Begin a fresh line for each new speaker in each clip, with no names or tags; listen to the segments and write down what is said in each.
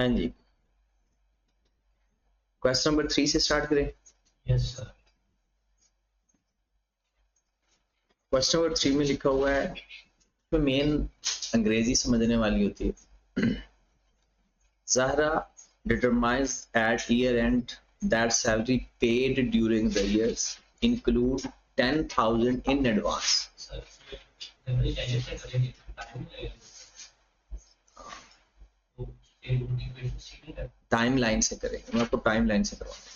हाँ जी, question number 3 से start करें।
Yes sir.
क्वेश्चन नंबर 3 में लिखा हुआ है, तो मेन अंग्रेजी समझने वाली होती है। Zahra determines at year end that salary paid during the years include 10,000 in advance.
Sir memory चाहिए से करेंगे टाइम लगेगा तो एक उनकी पेज सीखने का
टाइम लाइन से करेंगे, मैं आपको टाइम लाइन से करवाऊंगा।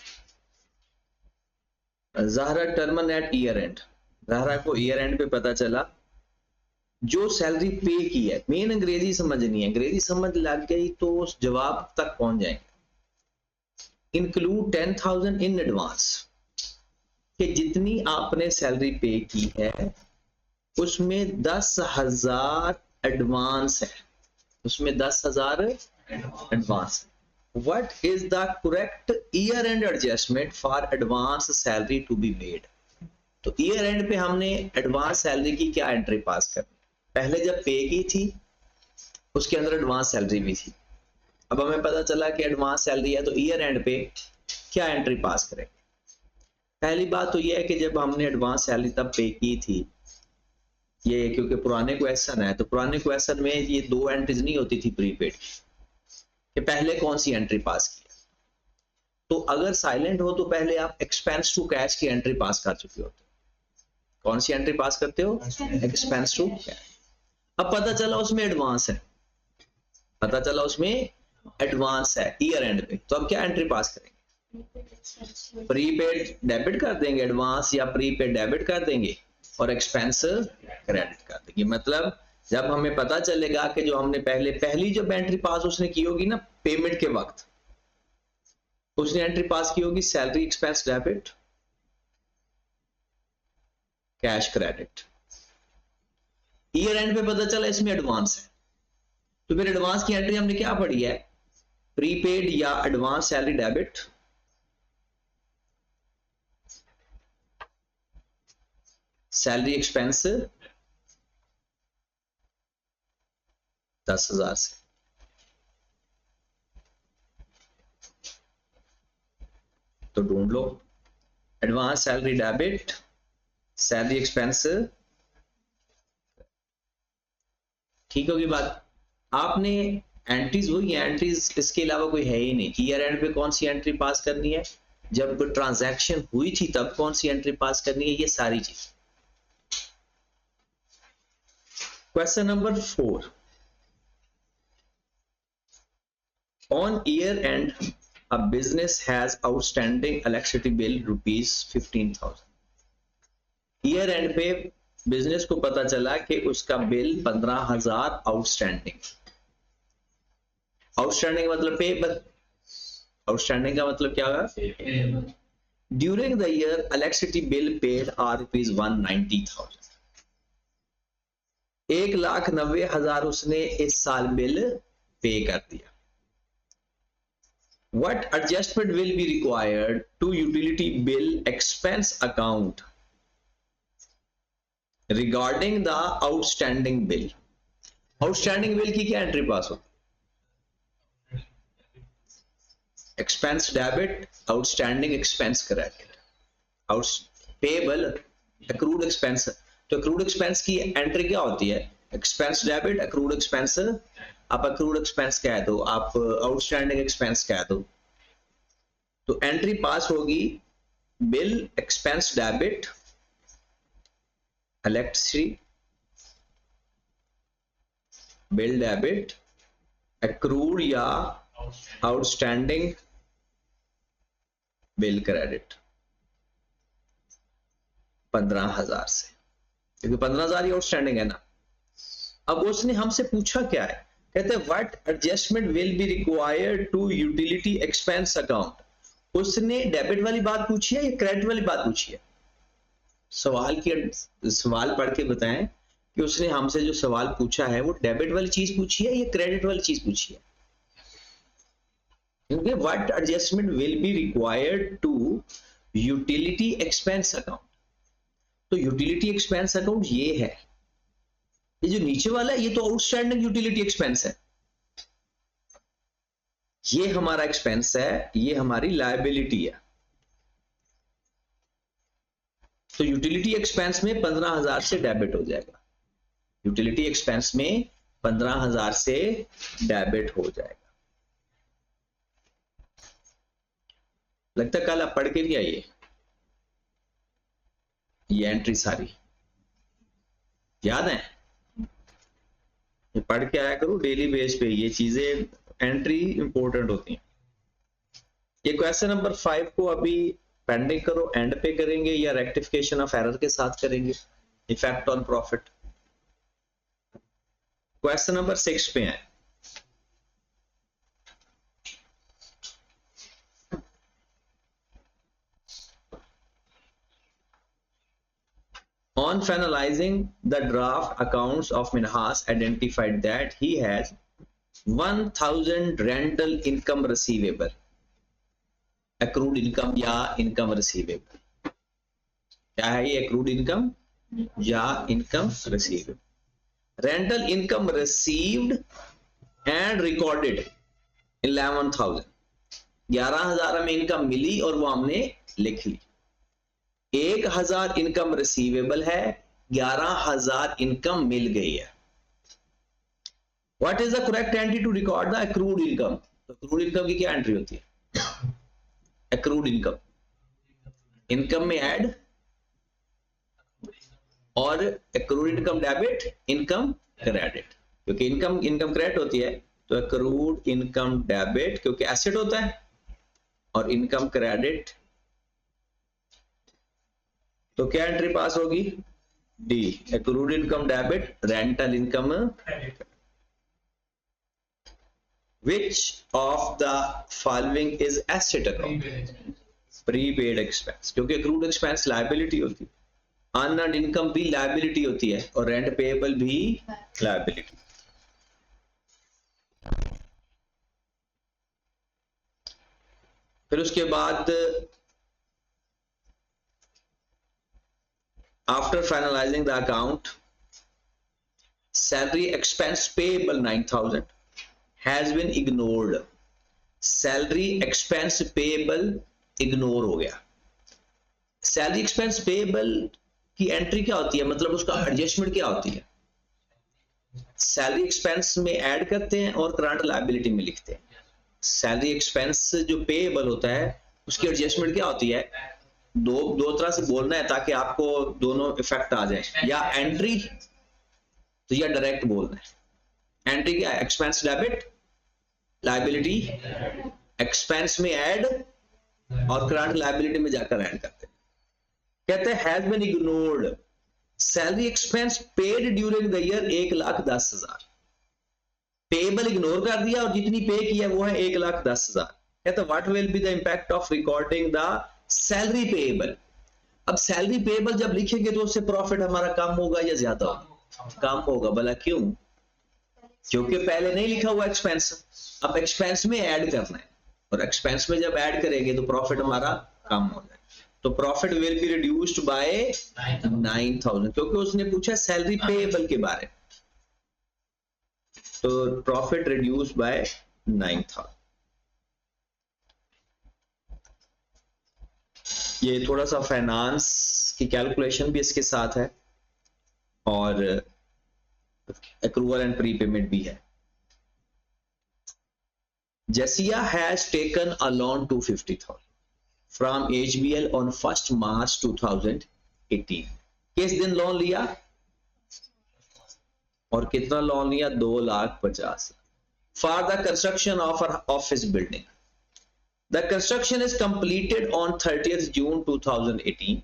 Zahra determined at year end, Zahra को ईयर एंड पे पता चला जो सैलरी पे की है। मेन अंग्रेजी समझनी है, अंग्रेजी समझ लग गई तो उस जवाब तक पहुंच जाएंगे। इंक्लूड 10,000 इन एडवांस, कि जितनी आपने सैलरी पे की है उसमें 10,000 एडवांस है, उसमें 10,000 advance. What is the correct year end adjustment for advance salary to be made. तो ईयर एंड पे हमने एडवांस सैलरी की क्या एंट्री पास करनी, पहले जब पे की थी उसके अंदर एडवांस सैलरी भी थी। अब हमें पता चला कि एडवांस सैलरी है, तो ईयर एंड पे क्या एंट्री पास करें। पहली बात तो ये है कि जब हमने एडवांस सैलरी तब पे की थी, ये क्योंकि पुराने क्वेश्चन है तो पुराने क्वेश्चन में ये दो एंट्रीज नहीं होती थी प्रीपेड कि पहले कौन सी एंट्री पास की। तो अगर साइलेंट हो तो पहले आप एक्सपेंस टू कैश की एंट्री पास कर चुके होते। कौन सी एंट्री पास करते हो? Expense to cash. अब पता चला उसमें एडवांस है, पता चला उसमें एडवांस है ईयर एंड पे, तो अब क्या एंट्री पास करेंगे? प्रीपेड डेबिट कर देंगे एडवांस, या प्रीपेड डेबिट कर देंगे और एक्सपेंस क्रेडिट कर देंगे। मतलब जब हमें पता चलेगा कि जो हमने पहली जब एंट्री पास उसने की होगी ना पेमेंट के वक्त, उसने एंट्री पास की होगी salary expense debit cash credit. Year end पे पता चला इसमें एडवांस है, तो फिर एडवांस की एंट्री हमने क्या पढ़ी है? प्रीपेड या advance salary debit salary expense 10,000 से। तो ढूंढ लो advance salary debit salary expense, ठीक होगी बात। आपने एंट्रीज वही है, एंट्रीज इसके अलावा कोई है ही नहीं। ईयर एंड पे कौन सी एंट्री पास करनी है, जब कोई ट्रांजैक्शन हुई थी तब कौन सी एंट्री पास करनी है, ये सारी चीज। Question number 4, on year end a business has outstanding electricity bill rupees 15,000। Year end पे बिजनेस को पता चला कि उसका बिल 15,000 आउटस्टैंडिंग। आउटस्टैंडिंग मतलब पेबल, आउटस्टैंडिंग का मतलब क्या होगा? During the year electricity bill paid are rupees 190,000। 1,90,000 उसने इस साल बिल पे कर दिया। What adjustment will be required to utility bill expense account regarding the outstanding bill? Outstanding bill की क्या एंट्री पास होती? Expense debit, outstanding expense credit, payable accrued expense. तो accrued expense की एंट्री क्या होती है? Expense debit accrued expense. आप accrued expense कह दो, आप आउटस्टैंडिंग एक्सपेंस कह दो, तो एंट्री पास होगी bill expense debit electricity bill debit accrued या आउटस्टैंडिंग बिल क्रेडिट 15,000 से, क्योंकि 15,000 ही आउटस्टैंडिंग है ना। अब उसने हमसे पूछा क्या है, कहते हैं what adjustment will be required to utility expense account. उसने डेबिट वाली बात पूछी है या क्रेडिट वाली बात पूछी है? सवाल पढ़ के बताएं कि उसने हमसे जो सवाल पूछा है वो डेबिट वाली चीज पूछी है या क्रेडिट वाली चीज पूछी है। क्योंकि what adjustment will be required to utility expense account, तो यूटिलिटी एक्सपेंस अकाउंट ये है, ये जो नीचे वाला है ये तो आउटस्टैंडिंग यूटिलिटी एक्सपेंस है। ये हमारा एक्सपेंस है, ये हमारी लायबिलिटी है। तो यूटिलिटी एक्सपेंस में 15,000 से डेबिट हो जाएगा, यूटिलिटी एक्सपेंस में 15,000 से डेबिट हो जाएगा। लगता है कल आप पढ़ के नहीं आइए ये एंट्री सारी, याद है? ये पढ़ के आया करो डेली बेस पे, ये चीजें एंट्री इंपॉर्टेंट होती हैं। ये क्वेश्चन नंबर 5 को अभी पेंडिंग करो, एंड पे करेंगे या रेक्टिफिकेशन ऑफ एरर के साथ करेंगे? Effect on profit question number 6 पे है। On finalizing the draft accounts of Minhas identified that he has 1,000 rental income receivable, accrued income या income receivable। क्या है ये? accrued income या income receivable। rental income received and recorded 11,000, 11,000 हमें income मिली और वो हमने लिख ली। 1,000 इनकम रिसीवेबल है, 11,000 इनकम मिल गई है। What is the correct entry to record the accrued income? तो एक्रूड इनकम की क्या एंट्री होती है? एक्रूड इनकम, इनकम में ऐड और accrued income debit, income credit. क्योंकि इनकम क्रेडिट होती है तो एक्रूड इनकम डेबिट क्योंकि एसेट होता है, और इनकम क्रेडिट तो क्या एंट्री पास होगी? D, accrued income debit, rental income credit. Which of the following is asset account? Prepaid expense, क्योंकि accrued expense liability होती है, unearned income भी liability होती है, और rent payable भी liability। फिर उसके बाद after finalizing the account, salary expense payable 9,000 has been ignored। Salary expense payable ignore हो गया। सैलरी एक्सपेंस पेएबल की एंट्री क्या होती है, मतलब उसका एडजस्टमेंट क्या होती है? सैलरी एक्सपेंस में ऐड करते हैं और करंट लायबिलिटी में लिखते हैं। सैलरी एक्सपेंस जो पेएबल होता है उसकी एडजस्टमेंट क्या होती है? दो तरह से बोलना है ताकि आपको दोनों इफेक्ट आ जाए, या एंट्री तो या डायरेक्ट बोलना है। एंट्री क्या है? एक्सपेंस डेबिट, लायबिलिटी एक्सपेंस में ऐड और करंट लायबिलिटी में जाकर ऐड करते हैं। कहते हैं has been ignored salary expense paid during the year 1,10,000। Payable ignore कर दिया और जितनी पे किया वो है 1,10,000। कहते हैं what will be the impact of recording the salary payable. अब सैलरी पेएबल जब लिखेंगे तो उससे प्रॉफिट हमारा कम होगा या ज्यादा होगा? कम होगा। भला क्यों? क्योंकि पहले नहीं लिखा हुआ एक्सपेंस, अब एक्सपेंस में ऐड करना है, और एक्सपेंस में जब ऐड करेंगे तो प्रॉफिट हमारा कम हो जाए। तो profit will be reduced by 9,000, क्योंकि उसने पूछा सैलरी पेएबल के बारे में, तो प्रॉफिट रिड्यूस्ड बाय 9,000। ये थोड़ा सा फाइनेंस की कैलकुलेशन भी इसके साथ है और एक्रूवल एंड प्रीपेमेंट भी है। Jessica has taken a loan 250,000 from HBL on 1st March 2018। किस दिन लोन लिया और कितना लोन लिया? 2,50,000 for the construction of her office building। The construction is completed on 30th June 2018।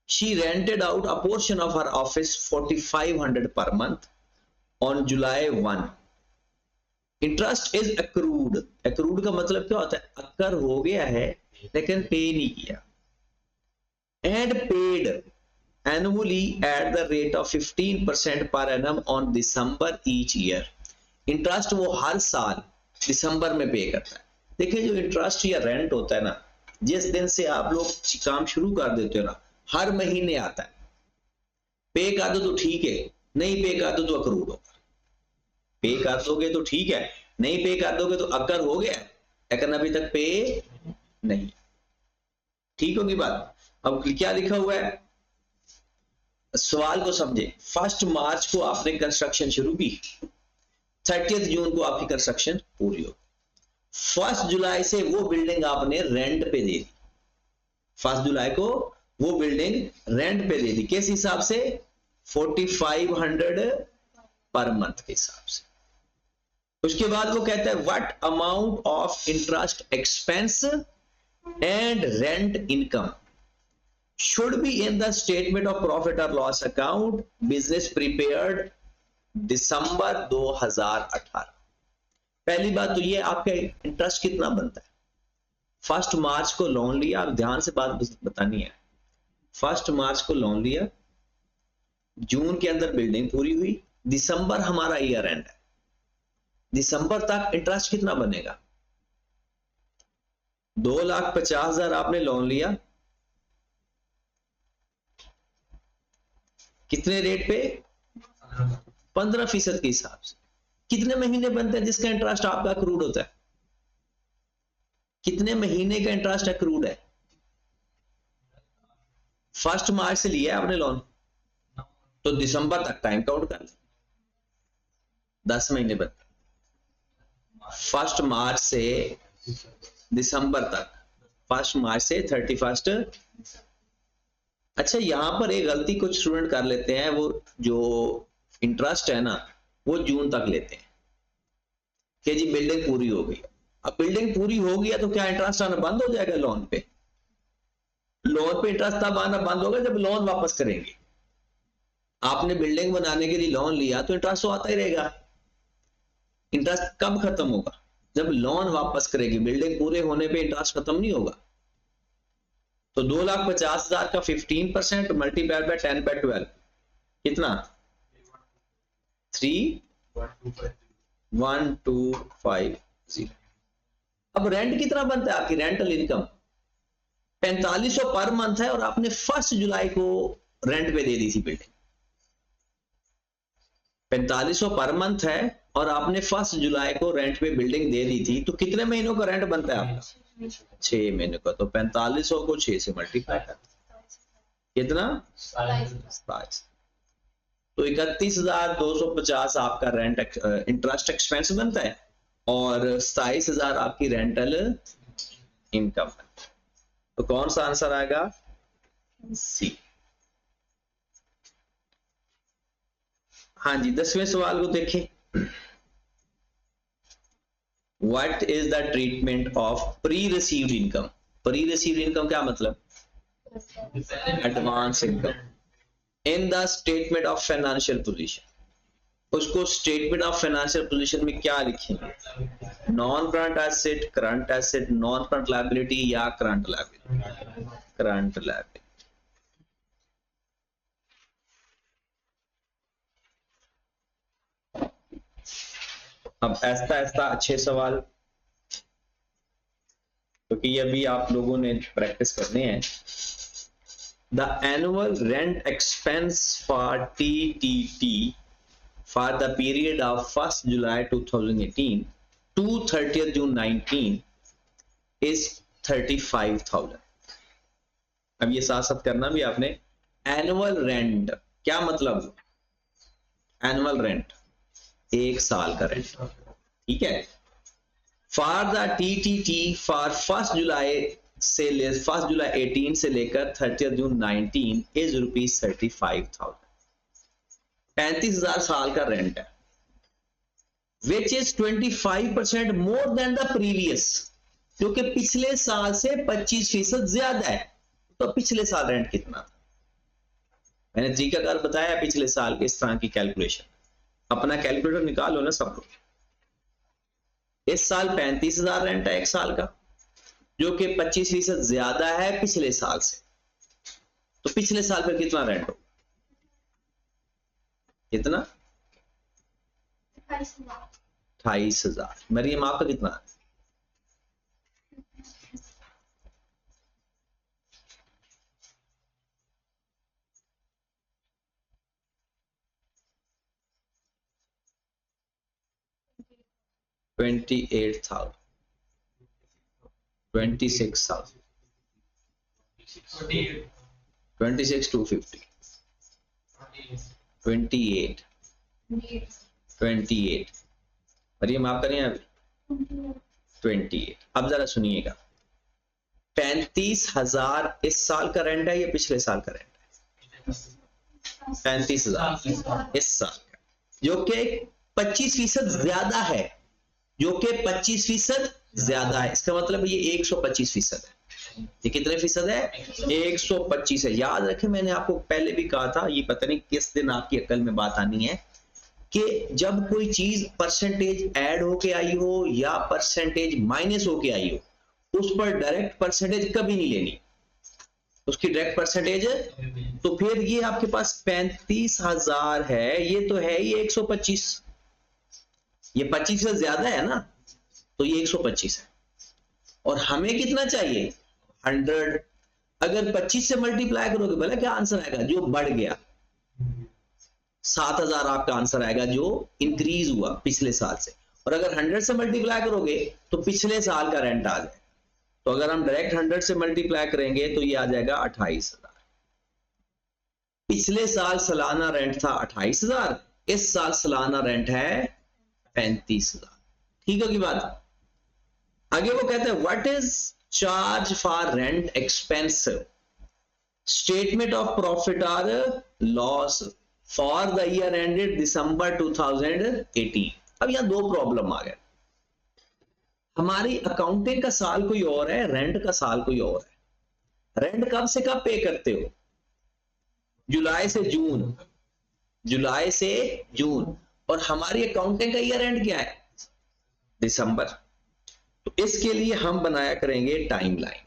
She rented out a portion of her office 4,500 per month on July 1। Interest is accrued. Accrued का मतलब क्या होता है? अकर हो गया है लेकिन पे नहीं किया। And paid annually at the rate of 15% per annum on December each year. Interest वो हर साल दिसंबर में पे करता है। देखिए जो इंटरेस्ट या रेंट होता है ना, जिस दिन से आप लोग काम शुरू कर देते हो ना, हर महीने आता है। पे कर दो तो ठीक है, नहीं पे कर दो तो अक्रूड होगा। पे कर दोगे तो ठीक है, नहीं पे कर दोगे तो अकर हो गया, लेकिन अभी तक पे नहीं। ठीक होगी बात। अब क्या लिखा हुआ है, सवाल को समझे। 1 मार्च को आपने कंस्ट्रक्शन शुरू की, 30 जून को आपकी कंस्ट्रक्शन पूरी हो, 1 जुलाई से वो बिल्डिंग आपने रेंट पे दे दी। 1 जुलाई को वो बिल्डिंग रेंट पे दे दी, किस हिसाब से, 4500 पर मंथ के हिसाब से। उसके बाद वो कहता है what amount of interest expense and rent income should be in the statement of profit or loss account business prepared दिसंबर 2018। पहली बात तो ये, आपका इंटरेस्ट कितना बनता है। 1 मार्च को लोन लिया, आप ध्यान से बात बतानी है। 1 मार्च को लोन लिया, जून के अंदर बिल्डिंग पूरी हुई, दिसंबर हमारा ईयर एंड है, दिसंबर तक इंटरेस्ट कितना बनेगा, 2,50,000 आपने लोन लिया, कितने रेट पे, 15% के हिसाब से। कितने महीने बनते हैं जिसका इंटरेस्ट आपका अक्रूड होता है, कितने महीने का इंटरेस्ट अक्रूड है। 1 मार्च से लिया है आपने लोन, तो दिसंबर तक टाइम काउंट कर ले, 10 महीने बनते, 1 मार्च से दिसंबर तक, 1 मार्च से 31। अच्छा, यहां पर एक गलती कुछ स्टूडेंट कर लेते हैं, वो जो इंटरेस्ट है ना वो जून तक लेते हैं कि जी बिल्डिंग पूरी हो गई। अब बिल्डिंग पूरी हो गया तो क्या इंटरेस्ट आना बंद हो जाएगा लोन पे, लोन पे इंटरेस्ट तब आना बंद होगा जब लोन वापस करेंगे। आपने बिल्डिंग बनाने के लिए लोन लिया तो इंटरेस्ट तो आता ही रहेगा। इंटरेस्ट कब खत्म होगा, जब लोन वापस करेगी, बिल्डिंग पूरे होने पे इंटरेस्ट खत्म नहीं होगा। तो 2,50,000 का 15% मल्टीप्लाई बाय 10/12 कितना, 3,1,250। अब रेंट कितना बनता है आपकी रेंटल इनकम, 4500 पर मंथ है, और आपने 1 जुलाई को रेंट पे दे दी थी बिल्डिंग। 4500 पर मंथ है और आपने 1 जुलाई को रेंट पे बिल्डिंग दे दी थी, तो कितने महीनों का रेंट बनता है आपका, 6 महीने का। तो 4500 को 6 से मल्टीप्लाई कर, कितना, 27। तो 31,250 आपका रेंट इंटरेस्ट एक्सपेंस बनता है, और 27,000 आपकी रेंटल इनकम है। तो कौन सा आंसर आएगा, सी। हाँ जी, 10वें सवाल को देखें। What is the treatment of pre received income. Pre received income क्या मतलब, advance income in the statement of financial position. उसको स्टेटमेंट ऑफ फाइनेंशियल पोजीशन में क्या लिखेंगे, non current asset, non current liability या करंट लायबिलिटी, करंट लायबिलिटी। अब ऐसा ऐसा अच्छे सवाल, क्योंकि ये अभी आप लोगों ने प्रैक्टिस करने हैं। The annual rent expense for TTT for the period of 1st July 2018 to 30th June 19 is 35,000। अब ये साथ साथ करना भी आपने, एनुअल रेंट क्या मतलब, एनुअल रेंट एक साल का रेंट, ठीक है। फॉर द TTT फॉर 1 जुलाई से 1 जुलाई 18 से लेकर 30 जून 19 इज ₹35,000। 35,000 साल का रेंट है, which is 25% more than the previous, क्योंकि पिछले साल से 25% ज्यादा है। तो पिछले साल रेंट कितना था, मैंने तरीकाकार बताया पिछले साल के इस तरह की कैलकुलेशन। अपना कैलकुलेटर निकालो ना सब लोग। इस साल 35,000 रेंट है एक साल का, जो कि 25% ज्यादा है पिछले साल से। तो पिछले साल पर कितना रेंट हो, कितना, 28,000। मरियम आपका कितना है, 28,000, 26,000, 26,250, 28, 28, मरियम आप करें अभी 28। अब जरा सुनिएगा, 35,000 इस साल का रेंट है या पिछले साल का रेंट है? 35,000 इस साल का, जो कि 25% ज्यादा है, जो कि 25% ज्यादा है। इसका मतलब ये 125% है। ये कितने फीसद है? 125 है। याद रखें, मैंने आपको पहले भी कहा था, ये पता नहीं किस दिन आपकी अकल में बात आनी है, कि जब कोई चीज परसेंटेज ऐड होके आई हो या परसेंटेज माइनस होके आई हो, उस पर डायरेक्ट परसेंटेज कभी नहीं लेनी, उसकी डायरेक्ट परसेंटेज। तो फिर ये आपके पास 35,000 है, ये तो है ही 125, ये 25 से ज्यादा है ना, तो ये 125 है। और हमें कितना चाहिए? 100। अगर 25 से मल्टीप्लाई करोगे भला क्या आंसर आएगा? जो बढ़ गया। 7,000 आपका आंसर आएगा, जो इंक्रीज हुआ पिछले साल से। और अगर 100 से मल्टीप्लाई करोगे तो पिछले साल का रेंट आ जाए। तो अगर हम डायरेक्ट 100 से मल्टीप्लाई करेंगे तो ये आ जाएगा 28,000। पिछले साल सालाना रेंट था 28,000, इस साल सालाना रेंट है 35,000। ठीक होगी बात? आगे वो कहते हैं what is charge for rent expense, statement of profit और loss for the year ended December 2018। अब यहां दो प्रॉब्लम आ गए। हमारी अकाउंटिंग का साल कोई और है, रेंट का साल कोई और है। रेंट कब से कब पे करते हो? जुलाई से जून, जुलाई से जून। और हमारी अकाउंटिंग का ईयर एंड क्या है? दिसंबर। तो इसके लिए हम बनाया करेंगे टाइमलाइन।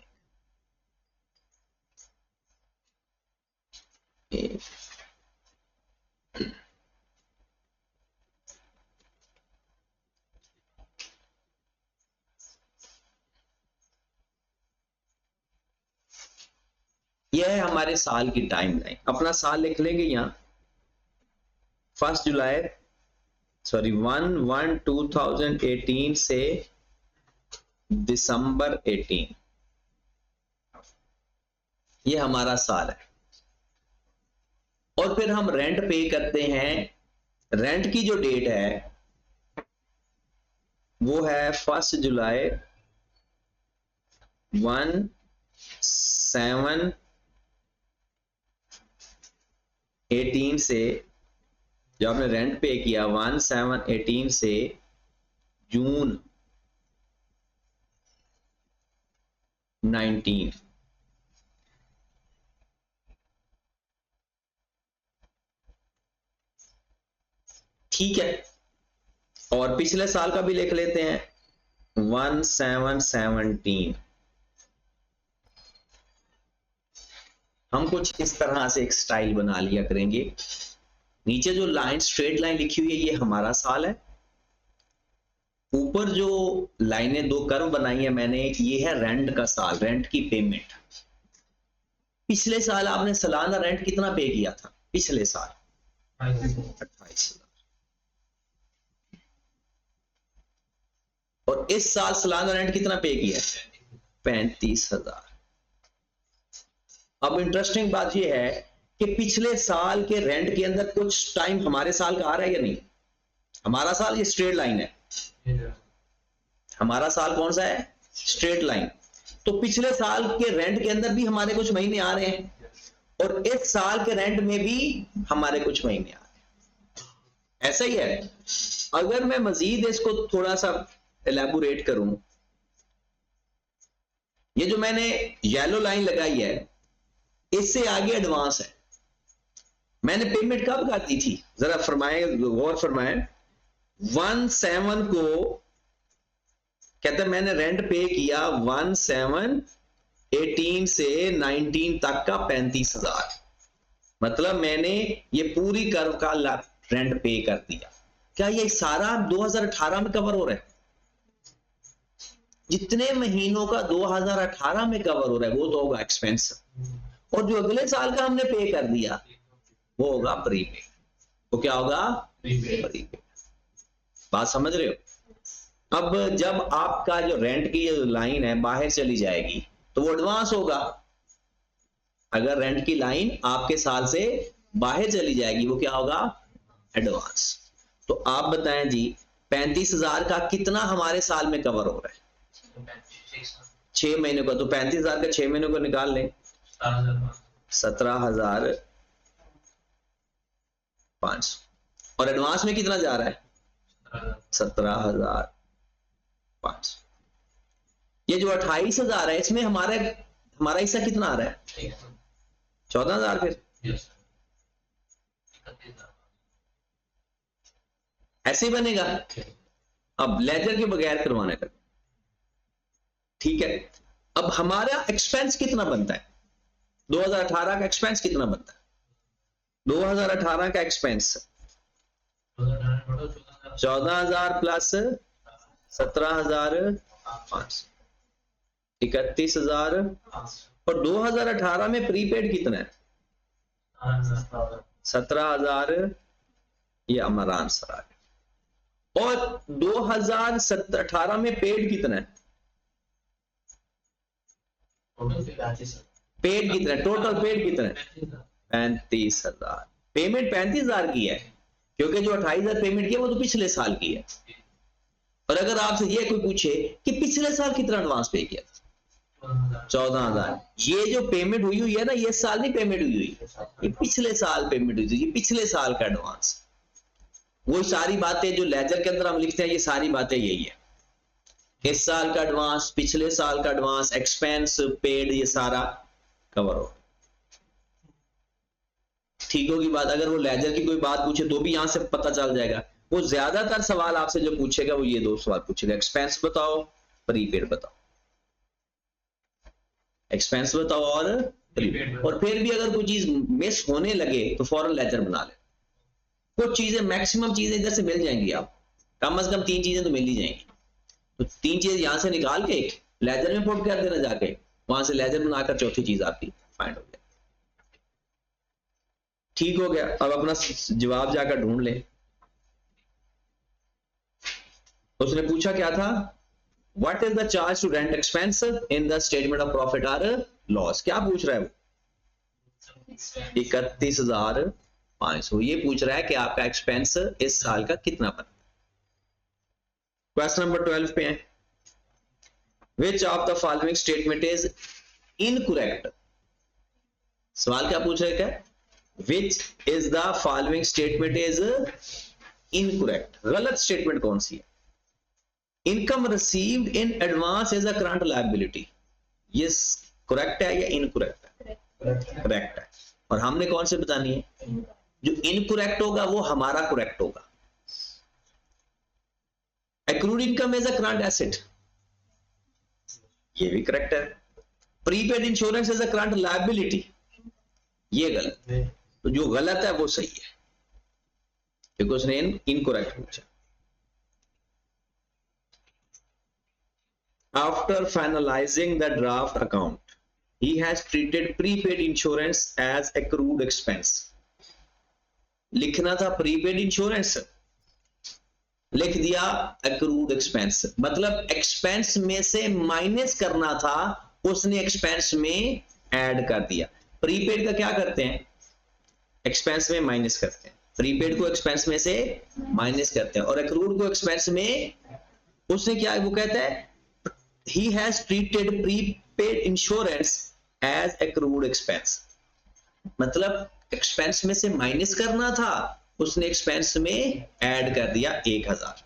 यह है हमारे साल की टाइमलाइन। अपना साल लिख लेंगे यहां, 1 जुलाई 1/1/2018 से दिसंबर 18, ये हमारा साल है। और फिर हम रेंट पे करते हैं। रेंट की जो डेट है वो है 1 जुलाई 1/7/18 से, जो आपने रेंट पे किया 1/7/18 से जून 19। ठीक है। और पिछले साल का भी लिख लेते हैं 1/7/17। हम कुछ इस तरह से एक स्टाइल बना लिया करेंगे। नीचे जो लाइन स्ट्रेट लाइन लिखी हुई है ये हमारा साल है। ऊपर जो लाइनें दो कर्व बनाई है मैंने, ये है रेंट का साल, रेंट की पेमेंट। पिछले साल आपने सालाना रेंट कितना पे किया था? पिछले साल 28,000। और इस साल सालाना रेंट कितना पे किया है? 35,000। अब इंटरेस्टिंग बात यह है कि पिछले साल के रेंट के अंदर कुछ टाइम हमारे साल का आ रहा है या नहीं? हमारा साल ये स्ट्रेट लाइन है। हमारा साल कौन सा है? Straight line. तो पिछले साल के रेंट के अंदर भी हमारे कुछ महीने आ रहे हैं, और इस साल के रेंट में भी हमारे कुछ महीने आ रहे हैं। ऐसा ही है। अगर मैं मजीद इसको थोड़ा सा एलैबोरेट करूं, ये जो मैंने येलो लाइन लगाई है इससे आगे एडवांस है। मैंने पेमेंट कब कर दी थी? जरा फरमाए, गौर फरमाए। 1/7 को कहते हैं मैंने रेंट पे किया 1/7/18 से 19 तक का 35,000। मतलब मैंने ये पूरी कर्व का रेंट पे कर दिया। क्या ये सारा 2018 में कवर हो रहा है? जितने महीनों का 2018 में कवर हो रहा है वो तो होगा एक्सपेंस, और जो अगले साल का हमने पे कर दिया वो होगा प्रीपेड। तो क्या होगा? प्रीपेड। बात समझ रहे हो? अब जब आपका जो रेंट की जो लाइन है बाहर चली जाएगी तो वो एडवांस होगा। अगर रेंट की लाइन आपके साल से बाहर चली जाएगी वो क्या होगा? एडवांस। तो आप बताएं जी 35,000 का कितना हमारे साल में कवर हो रहा है? 6 महीने का। तो 35,000 का 6 महीने को निकाल लें, 17,500। और एडवांस में कितना जा रहा है? 17,500। ये जो 28,000 है इसमें हमारा हिस्सा कितना आ रहा है? 14,000। फिर ऐसे ही बनेगा। अब लेजर के बगैर करवाने का, ठीक है। अब हमारा एक्सपेंस कितना बनता है? 2018 का एक्सपेंस कितना बनता है? 2018 का एक्सपेंस 14,000 प्लस 17,500, 31,000। और 2018 में प्रीपेड कितना है? 17,000। ये हमारा आंसर आ गया। और 2018 में पेड कितना है? पेड कितना है? टोटल पेड कितना है? 35,000। पेमेंट 35,000 की है क्योंकि जो 28,000 पेमेंट किया वो तो पिछले साल की है। और अगर आपसे ये कोई पूछे कि पिछले साल कितना एडवांस पे किया? 14,000। ये जो पेमेंट हुई है ना, ये साल नहीं पेमेंट हुई, ये पिछले साल पेमेंट हुई थी, ये पिछले साल का एडवांस। वो सारी बातें जो लेजर के अंदर हम लिखते हैं ये सारी बातें यही है। इस साल का एडवांस, पिछले साल का एडवांस, एक्सपेंस, पेड, ये सारा कवर हो। ठीक होगी बात। अगर वो लेजर की कोई बात पूछे तो भी यहां से पता चल जाएगा। वो ज्यादातर सवाल आपसे जो पूछेगा वो ये दो सवाल पूछेगा, एक्सपेंस बताओ, प्रीपेड बताओ। एक्सपेंस बताओ और प्रीपेड। और फिर भी अगर कोई चीज मिस होने लगे तो फौरन लेजर बना ले। कुछ चीजें, मैक्सिमम चीजें इधर से मिल जाएंगी, आप कम से कम 3 चीजें तो मिल ही जाएंगी। तो 3 चीज यहां से निकाल के लेजर में पुट कर देना, जाके वहां से लेजर बनाकर चौथी चीज आपकी फाइंड हो गया। ठीक हो गया। अब अपना जवाब जाकर ढूंढ ले। उसने पूछा क्या था? What is the charge to rent expense in the statement of profit और लॉस? क्या पूछ रहा है वो? 31,500। ये पूछ रहा है कि आपका एक्सपेंस इस साल का कितना बना। क्वेश्चन नंबर 12 पे है, which of the following statement is incorrect? सवाल क्या पूछ रहे हैं? Which is the following statement is incorrect? गलत स्टेटमेंट कौन सी है? Income received in advance is a current liability. ये करेक्ट है या इनकरेक्ट है? करेक्ट है। और हमने कौन से बतानी है? जो इनकरेक्ट होगा वो हमारा करेक्ट होगा। Accrued income is a current asset, ये भी करेक्ट है। Prepaid insurance is a current liability, ये गलत है। तो जो गलत है वो सही है क्योंकि उसने इनकरेक्ट पूछा। After finalizing the draft account, he has treated prepaid insurance as accrued expense. लिखना था prepaid insurance, लिख दिया accrued expense। मतलब एक्सपेंस में से माइनस करना था, उसने एक्सपेंस में ऐड कर दिया। प्रीपेड का क्या करते हैं? एक्सपेंस में माइनस करते हैं। प्रीपेड को एक्सपेंस में से माइनस करते हैं और accrued को एक्सपेंस में, उसने क्या, वो कहता है he has treated prepaid insurance as accrued expense। मतलब एक्सपेंस में से माइनस करना था, उसने एक्सपेंस में ऐड कर दिया 1,000।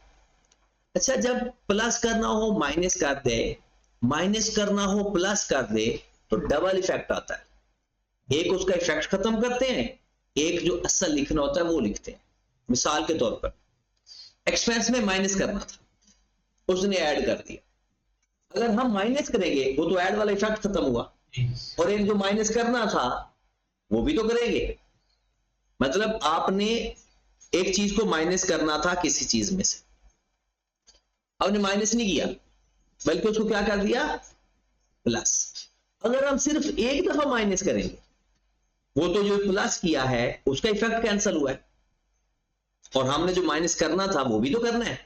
अच्छा, जब प्लस करना हो माइनस कर दे, माइनस करना हो प्लस कर दे तो डबल इफेक्ट आता है। एक उसका इफेक्ट खत्म करते हैं, एक जो असल लिखना होता है वो लिखते हैं। मिसाल के तौर पर एक्सपेंस में माइनस करना था, उसने ऐड कर दिया। अगर हम माइनस करेंगे वो तो ऐड वाला इफेक्ट खत्म हुआ, और एक जो माइनस करना था वो भी तो करेंगे। मतलब आपने एक चीज को माइनस करना था किसी चीज में से, आपने माइनस नहीं किया बल्कि उसको क्या कर दिया? प्लस। अगर हम सिर्फ एक दफा माइनस करेंगे, वो तो जो प्लस किया है उसका इफेक्ट कैंसिल हुआ है, और हमने जो माइनस करना था वो भी तो करना है।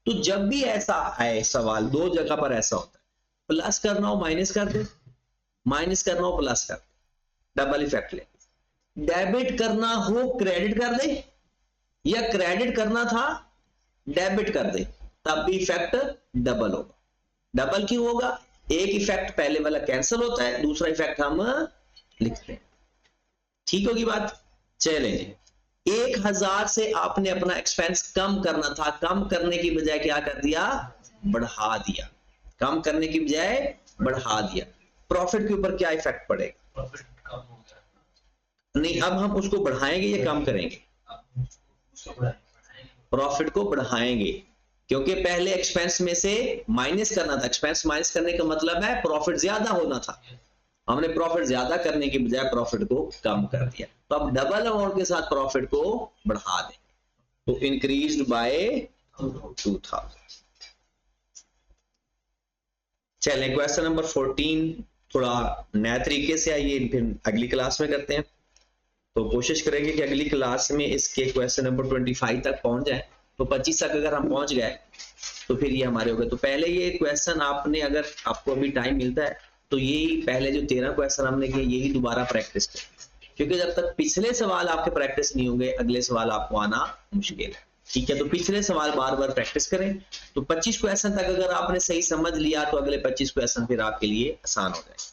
तो जब भी ऐसा आए सवाल, दो जगह पर ऐसा होता है, प्लस करना हो माइनस कर दे, माइनस करना हो प्लस कर दे, डबल इफेक्ट ले। डेबिट करना हो क्रेडिट कर दे, या क्रेडिट करना था डेबिट कर दे, तब भी इफेक्ट डबल होगा। डबल क्यों होगा? एक इफेक्ट पहले वाला कैंसिल होता है, दूसरा इफेक्ट हम लिखते हैं। ठीक होगी बात? चलेंगे, 1000 से आपने अपना एक्सपेंस कम करना था, कम करने की बजाय क्या कर दिया? बढ़ा दिया। कम करने की बजाय बढ़ा दिया। प्रॉफिट के ऊपर क्या इफेक्ट पड़ेगा?
प्रॉफिट कम हो गया,
नहीं, अब हम उसको बढ़ाएंगे या कम करेंगे?
अब उसको बढ़ाएंगे।
प्रॉफिट को बढ़ाएंगे, क्योंकि पहले एक्सपेंस में से माइनस करना था। एक्सपेंस माइनस करने का मतलब है प्रॉफिट ज्यादा होना था। हमने प्रॉफिट ज्यादा करने की बजाय प्रॉफिट को कम कर दिया, तो अब डबल अमाउंट के साथ प्रॉफिट को बढ़ा दें, तो इंक्रीज्ड बाय 2000। चलें, क्वेश्चन नंबर 14 थोड़ा नया तरीके से आइए, फिर अगली क्लास में करते हैं। तो कोशिश करेंगे कि अगली क्लास में इसके क्वेश्चन नंबर 25 तक पहुंच जाए। तो 25 तक अगर हम पहुंच गए तो फिर ये हमारे हो गए। तो पहले ये क्वेश्चन आपने, अगर आपको अभी टाइम मिलता है तो यही पहले जो 13 क्वेश्चन हमने किए यही दोबारा प्रैक्टिस करें, क्योंकि जब तक पिछले सवाल आपके प्रैक्टिस नहीं होंगे अगले सवाल आपको आना मुश्किल है। ठीक है, तो पिछले सवाल बार बार प्रैक्टिस करें। तो 25 क्वेश्चन तक अगर आपने सही समझ लिया तो अगले 25 क्वेश्चन फिर आपके लिए आसान हो जाएंगे।